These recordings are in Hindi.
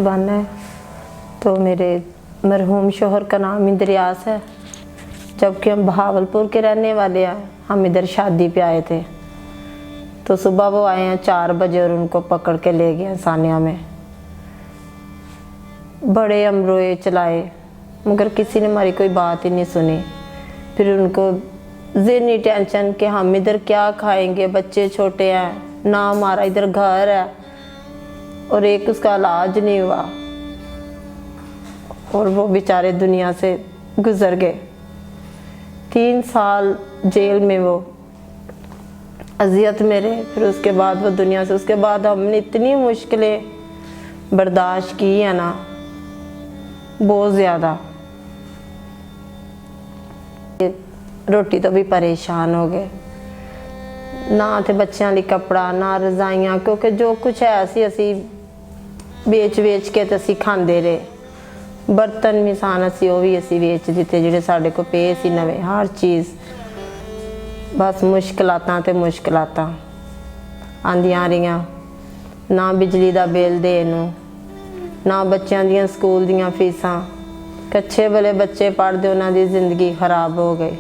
बनना है। तो मेरे मरहूम शोहर का नाम इंद्रियास है, जबकि हम बहावलपुर के रहने वाले हैं। हम इधर शादी पे आए थे। तो सुबह वो आए हैं 4 बजे और उनको पकड़ के ले गए सानिया में। बड़े हम रोए चलाए, मगर किसी ने हमारी कोई बात ही नहीं सुनी। फिर उनको ज़हनी टेंशन कि हम इधर क्या खाएंगे, बच्चे छोटे हैं ना, हमारा इधर घर है और एक उसका इलाज नहीं हुआ और वो बेचारे दुनिया से गुजर गए। 3 साल जेल में वो अजियत में रहे। फिर उसके बाद वो दुनिया से, उसके बाद हमने इतनी मुश्किलें बर्दाश्त की है ना, बहुत ज़्यादा। रोटी तो भी परेशान हो गए, ना थे बच्चों लिए कपड़ा ना रजाइयाँ, क्योंकि जो कुछ है असी बेच के तो असी खाते रहे। बर्तन मिसान असी वो भी असी बेच दिते जिहड़े साडे को पे सी नवे, हर चीज़। बस मुश्किलातां ते मुश्किलातां आंदियां रहियां, ना बिजली दा बिल देण नूं, ना बच्चों दियां स्कूल दियां फीसां। कच्चे वाले बच्चे पढ़ते उन्हां दी जिंदगी खराब हो गई।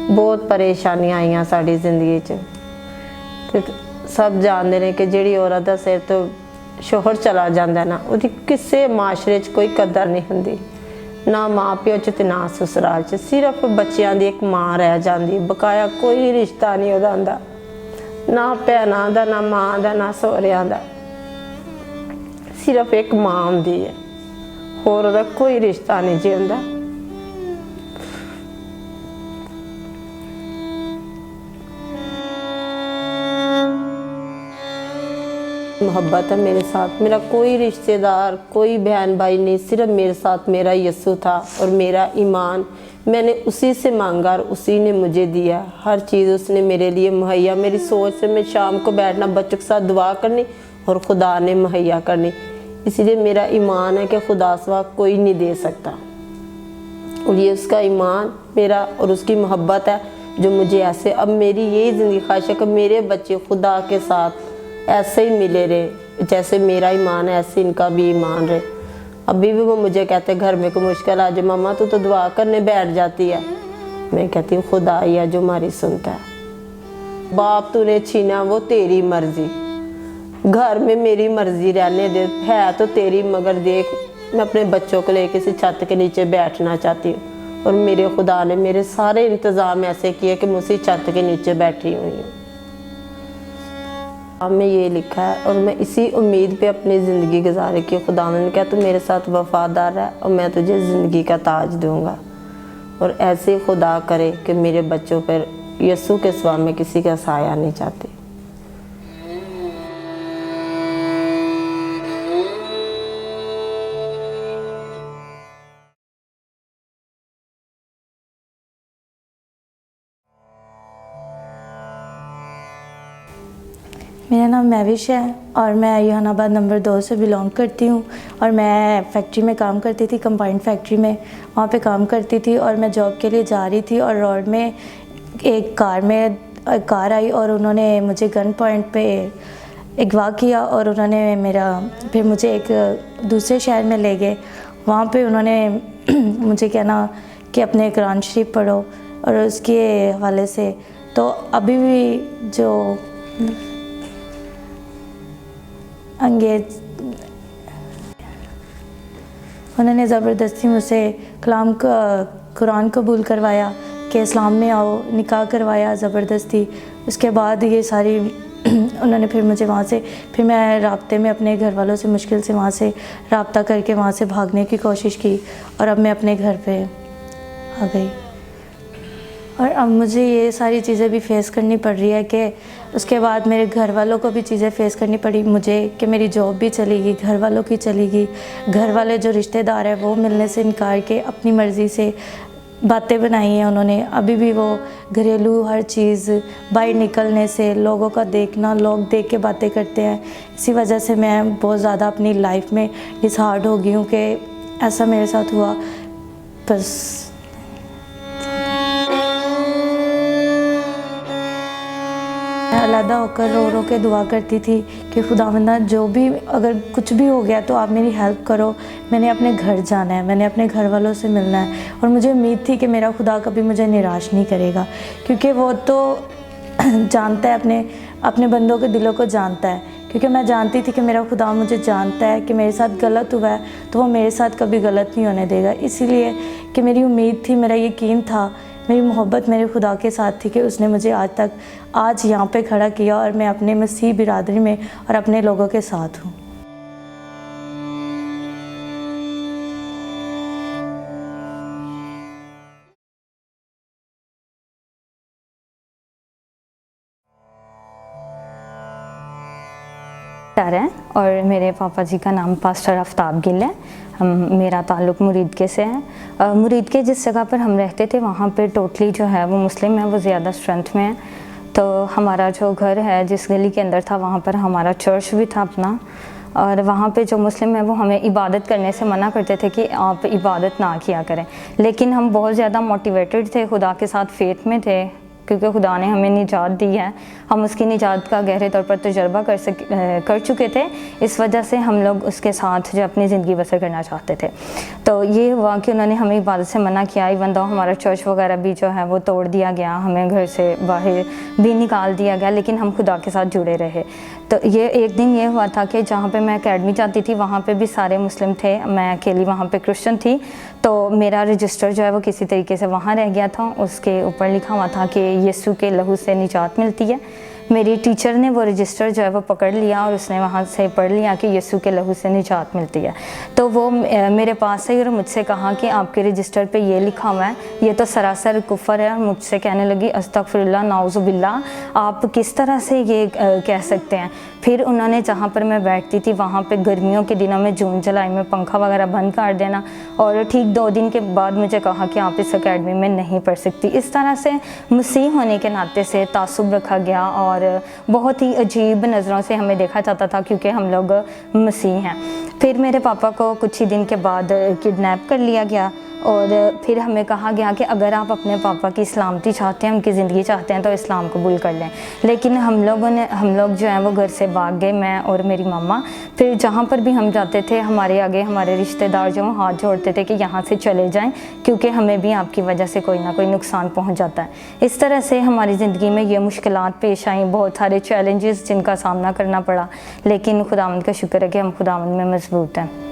बहुत परेशानियां आईयां साडी जिंदगी च। ते सब जानते हैं कि जिहड़ी औरत दा सिर तो शोहर चला जाता ना, उहदी किसी माशरे च कोई कदर नहीं हुंदी, ना माँ प्यो च ते ना ससुराल च। सिर्फ बच्चों की एक माँ रह जाती, बकाया कोई रिश्ता नहीं उहदा हुंदा, ना भैनां दा, ना माँ दा, ना सहुरियां दा। सिर्फ एक माँ हुंदी है, होर उहदा कोई रिश्ता नहीं जी हुंदा। मोहब्बत है मेरे साथ, मेरा कोई रिश्तेदार कोई बहन भाई नहीं, सिर्फ मेरे साथ मेरा यस्सु था और मेरा ईमान। मैंने उसी से मांगा और उसी ने मुझे दिया। हर चीज़ उसने मेरे लिए मुहैया, मेरी सोच से मैं शाम को बैठना बच्चों के साथ दुआ करनी और खुदा ने मुहैया करनी। इसलिए मेरा ईमान है कि खुदा सिवा कोई नहीं दे सकता, और ये उसका ईमान मेरा और उसकी मोहब्बत है जो मुझे ऐसे, अब मेरी यही ज़िंदगी ख्वाहिश है कि मेरे बच्चे खुदा के साथ ऐसे ही मिले रहे, जैसे मेरा ईमान है ऐसे इनका भी ईमान रहे। अभी भी वो मुझे कहते घर में कोई मुश्किल आ जाए, मम्मा तू तो दुआ करने बैठ जाती है। मैं कहती हूँ खुदा ही है जो हमारी सुनता है। बाप तूने छीना वो तेरी मर्जी, घर में मेरी मर्जी रहने दे, है तो तेरी, मगर देख मैं अपने बच्चों को लेकर किसी छत के नीचे बैठना चाहती हूँ और मेरे खुदा ने मेरे सारे इंतज़ाम ऐसे किए कि मैं उसी छत के नीचे बैठी हुई हूँ। अब में ये लिखा है और मैं इसी उम्मीद पे अपनी ज़िंदगी गुजारी कि खुदा ने कहा तू मेरे साथ वफादार है और मैं तुझे ज़िंदगी का ताज दूंगा। और ऐसे खुदा करे कि मेरे बच्चों पर यस्सु के सिवा मैं किसी का साया नहीं चाहती। मेरा नाम महविश है और मैं जहानाबाद नंबर 2 से बिलोंग करती हूँ। और मैं फैक्ट्री में काम करती थी, कंबाइंड फैक्ट्री में, वहाँ पे काम करती थी। और मैं जॉब के लिए जा रही थी और रोड में एक कार आई और उन्होंने मुझे गन पॉइंट पे अगवा किया और उन्होंने फिर मुझे एक दूसरे शहर में ले गए। वहाँ पे उन्होंने मुझे कहना कि अपने कुरान शरीफ पढ़ो, और उसके हवाले से तो अभी भी जो अंग्रेज उन्होंने ज़बरदस्ती मुझसे कुरान कबूल करवाया कि इस्लाम में आओ, निकाह करवाया ज़बरदस्ती। उसके बाद ये सारी उन्होंने फिर मुझे वहाँ से, फिर मैं राब्ते में अपने घर वालों से मुश्किल से वहाँ से राब्ता करके वहाँ से भागने की कोशिश की और अब मैं अपने घर पे आ गई। और अब मुझे ये सारी चीज़ें भी फेस करनी पड़ रही है कि उसके बाद मेरे घर वालों को भी चीज़ें फेस करनी पड़ी मुझे कि मेरी जॉब भी चली गई, घर वालों की चली गई। घर वाले जो रिश्तेदार हैं वो मिलने से इनकार के अपनी मर्ज़ी से बातें बनाई हैं उन्होंने। अभी भी वो घरेलू हर चीज़, बाहर निकलने से लोगों का देखना, लोग देख के बातें करते हैं। इसी वजह से मैं बहुत ज़्यादा अपनी लाइफ में डिसहार्ड हो गई हूँ कि ऐसा मेरे साथ हुआ। बस अल्लाह सजदा होकर रो रो के दुआ करती थी कि खुदावंदा जो भी अगर कुछ भी हो गया तो आप मेरी हेल्प करो, मैंने अपने घर जाना है, मैंने अपने घर वालों से मिलना है। और मुझे उम्मीद थी कि मेरा खुदा कभी मुझे निराश नहीं करेगा, क्योंकि वो तो जानता है, अपने बंदों के दिलों को जानता है। क्योंकि मैं जानती थी कि मेरा खुदा मुझे जानता है कि मेरे साथ गलत हुआ है तो वो मेरे साथ कभी गलत नहीं होने देगा। इसीलिए कि मेरी उम्मीद थी, मेरा यकीन था, मेरी मोहब्बत मेरे खुदा के साथ थी कि उसने मुझे आज यहाँ पे खड़ा किया और मैं अपने मसीह बिरादरी में और अपने लोगों के साथ हूँ। है और मेरे पापा जी का नाम पास्टर आफ्ताब गिल है। मेरा ताल्लुक़ मुरीदके से है। मुरीदके जिस जगह पर हम रहते थे वहाँ पे टोटली जो है वो मुस्लिम है, वो ज़्यादा स्ट्रेंथ में है। तो हमारा जो घर है जिस गली के अंदर था वहाँ पर हमारा चर्च भी था अपना, और वहाँ पे जो मुस्लिम है वो हमें इबादत करने से मना करते थे कि आप इबादत ना किया करें। लेकिन हम बहुत ज़्यादा मोटिवेटेड थे, खुदा के साथ फेथ में थे, क्योंकि खुदा ने हमें निजात दी है, हम उसकी निजात का गहरे तौर पर तजर्बा कर चुके थे। इस वजह से हम लोग उसके साथ जो अपनी ज़िंदगी बसर करना चाहते थे। तो ये हुआ कि उन्होंने हमें इबादत से मना किया। इवन दो हमारा चर्च वगैरह भी जो है वो तोड़ दिया गया, हमें घर से बाहर भी निकाल दिया गया, लेकिन हम खुदा के साथ जुड़े रहे। तो ये एक दिन ये हुआ था कि जहाँ पे मैं एकेडमी जाती थी वहाँ पे भी सारे मुस्लिम थे, मैं अकेली वहाँ पे क्रिश्चियन थी। तो मेरा रजिस्टर जो है वो किसी तरीके से वहाँ रह गया था, उसके ऊपर लिखा हुआ था कि यीशु के लहू से निजात मिलती है। मेरी टीचर ने वो रजिस्टर जो है वो पकड़ लिया और उसने वहाँ से पढ़ लिया कि यीशु के लहू से निजात मिलती है। तो वो मेरे पास आई और मुझसे कहा कि आपके रजिस्टर पे ये लिखा हुआ है, ये तो सरासर कुफर है। और मुझसे कहने लगी अस्तगफिरुल्लाह नाउज़ुबिल्लाह, आप किस तरह से ये कह सकते हैं। फिर उन्होंने जहाँ पर मैं बैठती थी वहाँ पे गर्मियों के दिनों में जून जुलाई में पंखा वगैरह बंद कर देना, और ठीक 2 दिन के बाद मुझे कहा कि आप इस एकेडमी में नहीं पढ़ सकती। इस तरह से मसीह होने के नाते से तासुब रखा गया और बहुत ही अजीब नज़रों से हमें देखा जाता था, क्योंकि हम लोग मसीह हैं। फिर मेरे पापा को कुछ ही दिन के बाद किडनैप कर लिया गया और फिर हमें कहा गया कि अगर आप अपने पापा की सलामती चाहते हैं, उनकी ज़िंदगी चाहते हैं तो इस्लाम कबूल कर लें। लेकिन हम लोग जो हैं वो घर से भाग गए, मैं और मेरी मम्मा। फिर जहाँ पर भी हम जाते थे हमारे आगे हमारे रिश्तेदार जो हाथ जोड़ते थे कि यहाँ से चले जाएं, क्योंकि हमें भी आपकी वजह से कोई ना कोई नुकसान पहुँच जाता है। इस तरह से हमारी ज़िंदगी में ये मुश्किलात पेश आई, बहुत सारे चैलेंजेस जिनका सामना करना पड़ा, लेकिन खुदावंद का शुक्र है कि हम खुदावंद में मजबूत हैं।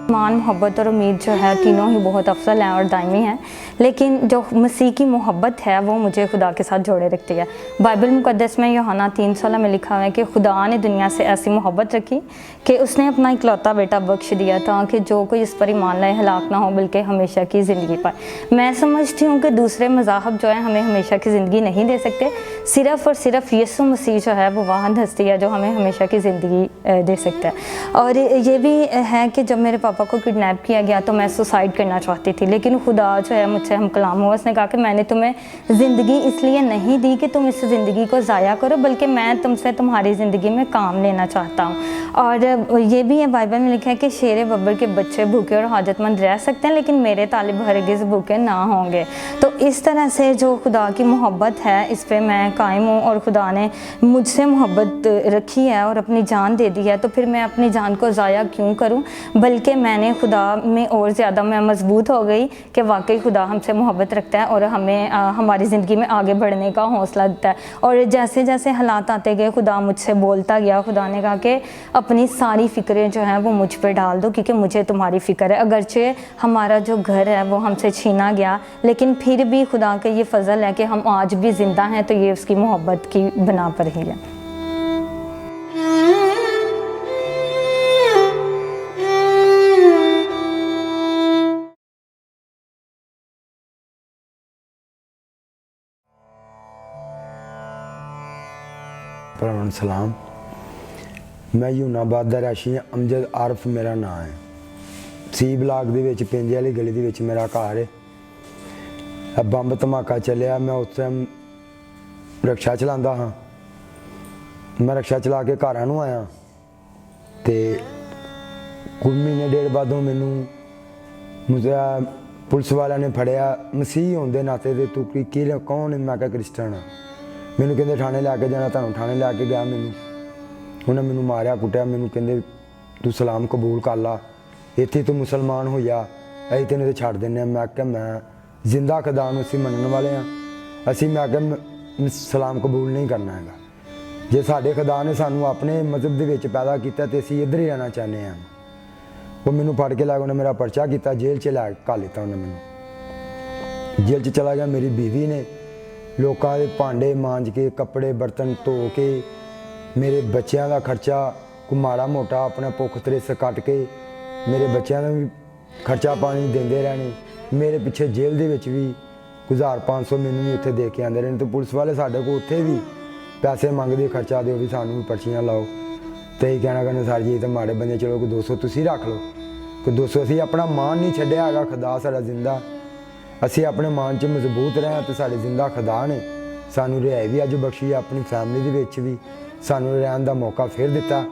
ईमान, मोहब्बत और उम्मीद जो है तीनों ही बहुत अफसल हैं और दायमी हैं, लेकिन जो मसीह की मोहब्बत है वो मुझे खुदा के साथ जोड़े रखती है। बाइबल मुक़द्दस में यूहन्ना 3:16 में लिखा हुआ है कि खुदा ने दुनिया से ऐसी मोहब्बत रखी कि उसने अपना इकलौता बेटा बख्श दिया ताकि जो कोई इस पर ईमान लाए हलाक ना हो बल्कि हमेशा की ज़िंदगी पाए। मैं समझती हूँ कि दूसरे मज़ाहब जो है हमें हमेशा की ज़िंदगी नहीं दे सकते, सिर्फ़ और सिर्फ यीशु मसीह जो है वो वाहिद हस्ती है जो हमें हमेशा की ज़िंदगी दे सकता है। और ये भी है कि जब मेरे पापा को किडनैप किया गया तो मैं सुसाइड करना चाहती थी, लेकिन खुदा जो है मुझसे हम कलाम हुआ, उसने कहा कि मैंने तुम्हें ज़िंदगी इसलिए नहीं दी कि तुम इस ज़िंदगी को ज़ाया करो, बल्कि मैं तुमसे तुम्हारी ज़िंदगी में काम लेना चाहता हूँ। और ये भी है बाइबल में लिखा है कि शेर बब्बर के बच्चे भूखे और हाजतमंद रह सकते हैं, लेकिन मेरे तालिब हरगिज़ भूखे ना होंगे। तो इस तरह से जो खुदा की मोहब्बत है इस पर मैं कायम हूँ, और खुदा ने मुझसे मोहब्बत रखी है और अपनी जान दे दी है, तो फिर मैं अपनी जान को ज़ाया क्यों करूँ, बल्कि मैंने खुदा में और ज़्यादा मैं मजबूत हो गई कि वाकई खुदा हमसे मोहब्बत रखता है और हमें हमारी ज़िंदगी में आगे बढ़ने का हौसला देता है। और जैसे जैसे हालात आते गए खुदा मुझसे बोलता गया। खुदा ने कहा कि अपनी सारी फ़िक्रें जो हैं वो मुझ पे डाल दो, क्योंकि मुझे तुम्हारी फ़िक्र है। अगरचे हमारा जो घर है वो हमसे छीना गया, लेकिन फिर भी खुदा का ये फ़ज़ल है कि हम आज भी ज़िंदा हैं, तो ये उसकी मोहब्बत की बना पर ही है। सलाम, मैं यूनाबाद ਦਾ ਰਾਸ਼ੀ ਹਾਂ। ਅਮਜਦ ਆਰਫ ਮੇਰਾ ਨਾਂ ਹੈ। ਸੀ ਬਲਾਕ ਦੇ ਵਿੱਚ ਪਿੰਜੇ ਵਾਲੀ ਗਲੀ ਦੇ ਵਿੱਚ ਮੇਰਾ ਘਰ ਹੈ। ਬੰਬ ਧਮਾਕਾ ਚੱਲਿਆ, ਮੈਂ ਉਸ ਟਾਈਮ ਰਕਸ਼ਾ ਚਲਾਉਂਦਾ ਹਾਂ। ਮੈਂ ਰਕਸ਼ਾ ਚਲਾ ਕੇ ਘਰਾਂ ਨੂੰ ਆਇਆ ਤੇ ਕੁਝ ਮਹੀਨੇ ਡੇਢ ਬਾਅਦੋਂ ਮੈਨੂੰ ਪੁਲਿਸ ਵਾਲਿਆਂ ਨੇ ਫੜਿਆ। ਮਸੀਹ ਹੋਣ ਦੇ ਨਾਤੇ ਤੇ ਤੂੰ ਕੀ ਕੌਣ ਹੈ? ਮੈਂ ਕਿਹਾ ਕ੍ਰਿਸਚਨ ਆ। ਮੈਨੂੰ ਕਹਿੰਦੇ ਥਾਣੇ ਲੈ ਕੇ ਜਾਣਾ, ਤੁਹਾਨੂੰ ਥਾਣੇ ਲੈ ਕੇ ਗਿਆ। ਮੈਨੂੰ ਉਹਨੇ ਮੈਨੂੰ ਮਾਰਿਆ ਕੁੱਟਿਆ। ਮੈਨੂੰ ਕਹਿੰਦੇ ਤੂੰ ਸਲਾਮ ਕਬੂਲ ਕਰ ਲਾ, ਇੱਥੇ ਤੂੰ ਮੁਸਲਮਾਨ ਹੋਇਆ, ਅਸੀਂ ਤੈਨੂੰ ਤੇ ਛੱਡ ਦਿੰਦੇ ਹਾਂ। ਮੈਂ ਕਿਹਾ ਮੈਂ ਜ਼ਿੰਦਾ ਖੁਦਾ ਨੂੰ ਅਸੀਂ ਮੰਨਣ ਵਾਲੇ ਹਾਂ, ਅਸੀਂ ਮੈਂ ਕਿਹਾ ਸਲਾਮ ਕਬੂਲ ਨਹੀਂ ਕਰਨਾ ਹੈਗਾ। ਜੇ ਸਾਡੇ ਖੁਦਾ ਨੇ ਸਾਨੂੰ ਆਪਣੇ ਮਜ਼ਹਬ ਦੇ ਵਿੱਚ ਪੈਦਾ ਕੀਤਾ ਤੇ ਅਸੀਂ ਇੱਧਰ ਹੀ ਰਹਿਣਾ ਚਾਹੁੰਦੇ ਹਾਂ। ਉਹ ਮੈਨੂੰ ਫੜ ਕੇ ਲੈ ਗਿਆ, ਉਹਨੇ ਮੇਰਾ ਪਰਚਾ ਕੀਤਾ, ਜੇਲ੍ਹ 'ਚ ਲੈ ਕੇ ਲਿੱਤਾ। ਉਹਨੇ ਮੈਨੂੰ ਜੇਲ੍ਹ 'ਚ ਚਲਾ ਗਿਆ। ਮੇਰੀ ਬੀਵੀ ਨੇ ਲੋਕਾਂ ਦੇ ਭਾਂਡੇ ਮਾਂਜ ਕੇ, ਕੱਪੜੇ ਬਰਤਨ ਧੋ ਕੇ, ਮੇਰੇ ਬੱਚਿਆਂ ਦਾ ਖਰਚਾ ਕੋਈ ਮਾੜਾ ਮੋਟਾ ਆਪਣਾ ਭੁੱਖ ਤ੍ਰਿਸ ਕੱਟ ਕੇ ਮੇਰੇ ਬੱਚਿਆਂ ਦਾ ਵੀ ਖਰਚਾ ਪਾਣੀ ਦਿੰਦੇ ਰਹਿਣੇ। ਮੇਰੇ ਪਿੱਛੇ ਜੇਲ੍ਹ ਦੇ ਵਿੱਚ ਵੀ 1500 ਮੈਨੂੰ ਵੀ ਉੱਥੇ ਦੇ ਕੇ ਆਉਂਦੇ ਰਹੇ। ਤੇ ਪੁਲਿਸ ਵਾਲੇ ਸਾਡੇ ਕੋਲ ਉੱਥੇ ਵੀ ਪੈਸੇ ਮੰਗਦੇ, ਖਰਚਾ ਦਿਓ ਵੀ ਸਾਨੂੰ ਵੀ ਪਰਚੀਆਂ ਲਾਓ। ਤੇ ਇਹ ਕਹਿਣਾ ਕਹਿੰਦੇ ਸਰ ਜੀ ਇਹ ਤਾਂ ਮਾੜੇ ਬੰਦੇ, ਚਲੋ ਕੋਈ 200 ਤੁਸੀਂ ਰੱਖ ਲਓ, ਕੋਈ 200। ਅਸੀਂ ਆਪਣਾ ਮਾਨ ਨਹੀਂ ਛੱਡਿਆ ਹੈਗਾ, ਖੁਦਾ ਸਾਡਾ ਜ਼ਿੰਦਾ। ਅਸੀਂ ਆਪਣੇ ਮਾਨ 'ਚ ਮਜ਼ਬੂਤ ਰਹੇ ਤੇ ਸਾਡੇ ਜ਼ਿੰਦਾ ਖੁਦਾ ਨੇ ਸਾਨੂੰ ਰਿਹਾਈ ਵੀ ਅੱਜ ਬਖਸ਼ੀ। ਆਪਣੀ ਫੈਮਿਲੀ ਦੇ ਵਿੱਚ ਵੀ ਸਾਨੂੰ ਰਹਿਣ ਦਾ ਮੌਕਾ ਫਿਰ ਦਿੱਤਾ।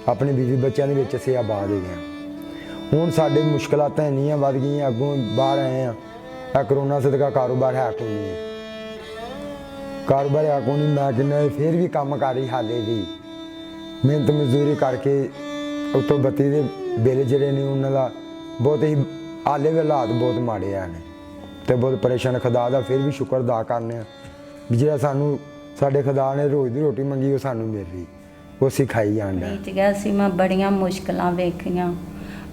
ਆਪਣੇ ਬੀਵੀ ਬੱਚਿਆਂ ਦੇ ਵਿੱਚ ਅਸੀਂ ਆਬਾਦ ਹੋ ਗਏ। ਹੁਣ ਸਾਡੇ ਮੁਸ਼ਕਲਾਂ ਤਾਂ ਇੰਨੀਆਂ ਵੱਧ ਗਈਆਂ, ਅੱਗੋਂ ਬਾਹਰ ਆਏ ਆ। ਇਹ ਕਰੋਨਾ ਸਦਕਾ ਕਾਰੋਬਾਰ ਹੈ ਕੋਈ ਨਹੀਂ, ਕਾਰੋਬਾਰ ਹੈ ਕੋਈ ਨਹੀਂ। ਮੈਂ ਕਹਿੰਦਾ ਫਿਰ ਵੀ ਕੰਮ ਕਰ ਰਹੀ, ਹਾਲੇ ਵੀ ਮਿਹਨਤ ਮਜ਼ਦੂਰੀ ਕਰਕੇ ਉੱਤੋਂ ਬੱਤੀ ਦੇ ਬਿੱਲ ਜਿਹੜੇ ਨੇ ਉਹਨਾਂ ਦਾ ਬਹੁਤ ਹੀ ਹਾਲੇ ਵੀ ਹਾਲਾਤ ਬਹੁਤ ਮਾੜੇ ਆ ਨੇ ਤੇ ਬਹੁਤ ਪਰੇਸ਼ਾਨ। ਖੁਦਾ ਦਾ ਫਿਰ ਵੀ ਸ਼ੁਕਰ ਅਦਾ ਕਰਨੇ ਆ ਵੀ ਜਿਹੜਾ ਸਾਨੂੰ ਸਾਡੇ ਖੁਦਾ ਨੇ ਰੋਜ਼ ਦੀ ਰੋਟੀ ਮੰਗੀ ਉਹ ਸਾਨੂੰ ਮਿਲ ਰਹੀ, ਉਹ ਅਸੀਂ ਖਾਈ ਜਾਣ ਡਏ। ਵਿੱਚ ਗਿਆ ਸੀ ਮੈਂ ਬੜੀਆਂ ਮੁਸ਼ਕਲਾਂ ਵੇਖੀਆਂ।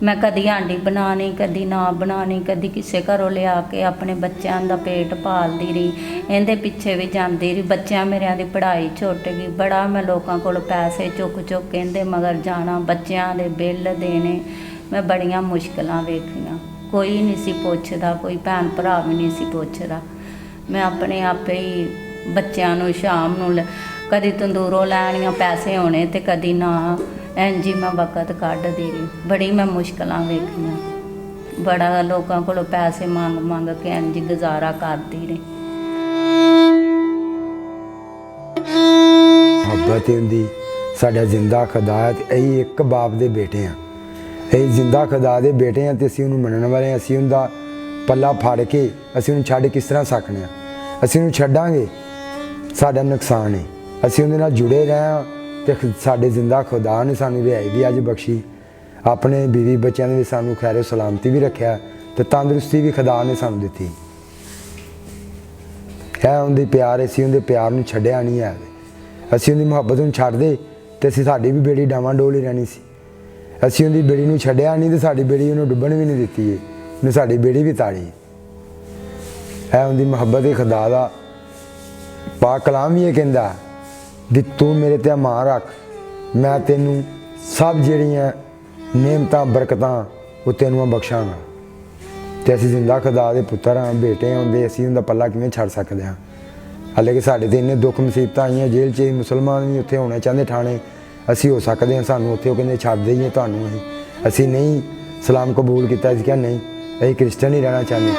ਮੈਂ ਕਦੀ ਆਂਡੀ ਬਣਾਉਣੀ, ਕਦੀ ਨਾ ਬਣਾਉਣੀ, ਕਦੀ ਕਿਸੇ ਘਰੋਂ ਲਿਆ ਕੇ ਆਪਣੇ ਬੱਚਿਆਂ ਦਾ ਪੇਟ ਪਾਲਦੀ ਰਹੀ, ਇਹਦੇ ਪਿੱਛੇ ਵੀ ਜਾਂਦੀ ਰਹੀ। ਬੱਚਿਆਂ ਮੇਰਿਆਂ ਦੀ ਪੜ੍ਹਾਈ ਛੁੱਟ ਗਈ। ਬੜਾ ਮੈਂ ਲੋਕਾਂ ਕੋਲ ਪੈਸੇ ਚੁੱਕ ਚੁੱਕ ਕਹਿੰਦੇ ਮਗਰ ਜਾਣਾ, ਬੱਚਿਆਂ ਦੇ ਬਿੱਲ ਦੇਣੇ। ਮੈਂ ਬੜੀਆਂ ਮੁਸ਼ਕਲਾਂ ਵੇਖੀਆਂ, ਕੋਈ ਨਹੀਂ ਸੀ ਪੁੱਛਦਾ, ਕੋਈ ਭੈਣ ਭਰਾ ਵੀ ਨਹੀਂ ਸੀ ਪੁੱਛਦਾ। ਮੈਂ ਆਪਣੇ ਆਪੇ ਹੀ ਬੱਚਿਆਂ ਨੂੰ ਸ਼ਾਮ ਨੂੰ ਕਦੀ ਤੰਦੂਰੋਂ ਲੈਣੀਆਂ ਪੈਸੇ ਹੋਣੇ ਤੇ ਕਦੀ ਨਾ, ਇੰਝ ਹੀ ਮੈਂ ਵਕਤ ਕੱਢਦੀ ਰਹੀ। ਬੜੀ ਮੈਂ ਮੁਸ਼ਕਲਾਂ ਵੇਖੀਆਂ, ਬੜਾ ਲੋਕਾਂ ਕੋਲੋਂ ਪੈਸੇ ਮੰਗ ਮੰਗ ਕੇ ਇੰਝ ਗੁਜ਼ਾਰਾ ਕਰਦੀ ਰਹੀ। ਮੁਹੱਬਤ ਹੁੰਦੀ ਸਾਡਾ ਜ਼ਿੰਦਾ ਖੁਦਾ ਹੈ ਤੇ ਅਸੀਂ ਇੱਕ ਬਾਪ ਦੇ ਬੇਟੇ ਹਾਂ। ਅਸੀਂ ਜ਼ਿੰਦਾ ਖੁਦਾ ਦੇ ਬੇਟੇ ਹਾਂ ਤੇ ਅਸੀਂ ਉਹਨੂੰ ਮੰਨਣ ਵਾਲੇ ਹਾਂ। ਅਸੀਂ ਉਹਦਾ ਪੱਲਾ ਫੜ ਕੇ ਅਸੀਂ ਉਹਨੂੰ ਛੱਡ ਕਿਸ ਤਰ੍ਹਾਂ ਸਕਦੇ ਹਾਂ? ਅਸੀਂ ਉਹਨੂੰ ਛੱਡਾਂਗੇ ਸਾਡਾ ਨੁਕਸਾਨ ਹੈ। ਅਸੀਂ ਉਹਦੇ ਨਾਲ ਜੁੜੇ ਰਹੇ ਹਾਂ ਤੇ ਸਾਡੇ ਜ਼ਿੰਦਾ ਖੁਦਾ ਨੇ ਸਾਨੂੰ ਰਿਹਾਈ ਵੀ ਅੱਜ ਬਖਸ਼ੀ। ਆਪਣੇ ਬੀਵੀ ਬੱਚਿਆਂ ਦੇ ਵੀ ਸਾਨੂੰ ਖੈਰ ਸਲਾਮਤੀ ਵੀ ਰੱਖਿਆ ਤੇ ਤੰਦਰੁਸਤੀ ਵੀ ਖੁਦਾ ਨੇ ਸਾਨੂੰ ਦਿੱਤੀ। ਹੈ ਉਹਦੇ ਪਿਆਰ, ਅਸੀਂ ਉਹਦੇ ਪਿਆਰ ਨੂੰ ਛੱਡਿਆ ਨਹੀਂ ਹੈ। ਅਸੀਂ ਉਹਦੀ ਮੁਹੱਬਤ ਨੂੰ ਛੱਡਦੇ ਤੇ ਅਸੀਂ ਸਾਡੀ ਵੀ ਬੇੜੀ ਡਾਵਾਂ ਡੋਲ ਹੀ ਰਹਿਣੀ ਸੀ। ਅਸੀਂ ਉਹਦੀ ਬੇੜੀ ਨੂੰ ਛੱਡਿਆ ਨਹੀਂ ਤੇ ਸਾਡੀ ਬੇੜੀ ਉਹਨੂੰ ਡੁੱਬਣ ਵੀ ਨਹੀਂ ਦਿੱਤੀ ਹੈ, ਉਹਨੇ ਸਾਡੀ ਬੇੜੀ ਵੀ ਤਾੜੀ ਹੈ। ਉਹਦੀ ਮੁਹੱਬਤ ਹੀ ਖੁਦਾ ਦਾ ਪਾਕ ਕਲਾਮ ਵੀ ਇਹ ਕਹਿੰਦਾ ਵੀ ਤੂੰ ਮੇਰੇ ਤੇ ਅਮਾਨ ਰੱਖ, ਮੈਂ ਤੈਨੂੰ ਸਭ ਜਿਹੜੀਆਂ ਨੇਮਤਾਂ ਬਰਕਤਾਂ ਉਹ ਤੈਨੂੰ ਬਖਸ਼ਾਂਗਾ। ਤੇ ਅਸੀਂ ਜ਼ਿੰਦਾ ਖੁਦਾ ਦੇ ਪੁੱਤਰ ਹਾਂ, ਬੇਟੇ ਹੁੰਦੇ, ਅਸੀਂ ਉਹਦਾ ਪੱਲਾ ਕਿਵੇਂ ਛੱਡ ਸਕਦੇ ਹਾਂ? ਹਾਲੇ ਕਿ ਸਾਡੇ ਤੇ ਇੰਨੇ ਦੁੱਖ ਮੁਸੀਬਤਾਂ ਆਈਆਂ, ਜੇਲ੍ਹ 'ਚ ਮੁਸਲਮਾਨ ਵੀ ਉੱਥੇ ਹੋਣੇ ਚਾਹੁੰਦੇ ਥਾਣੇ, ਅਸੀਂ ਹੋ ਸਕਦੇ ਹਾਂ, ਸਾਨੂੰ ਉੱਥੇ ਉਹ ਕਹਿੰਦੇ ਛੱਡ ਦੇਈਏ ਤੁਹਾਨੂੰ। ਅਸੀਂ ਨਹੀਂ ਸਲਾਮ ਕਬੂਲ ਕੀਤਾ, ਅਸੀਂ ਕਿਹਾ ਨਹੀਂ ਅਸੀਂ ਕ੍ਰਿਸਚਨ ਹੀ ਰਹਿਣਾ ਚਾਹੁੰਦੇ।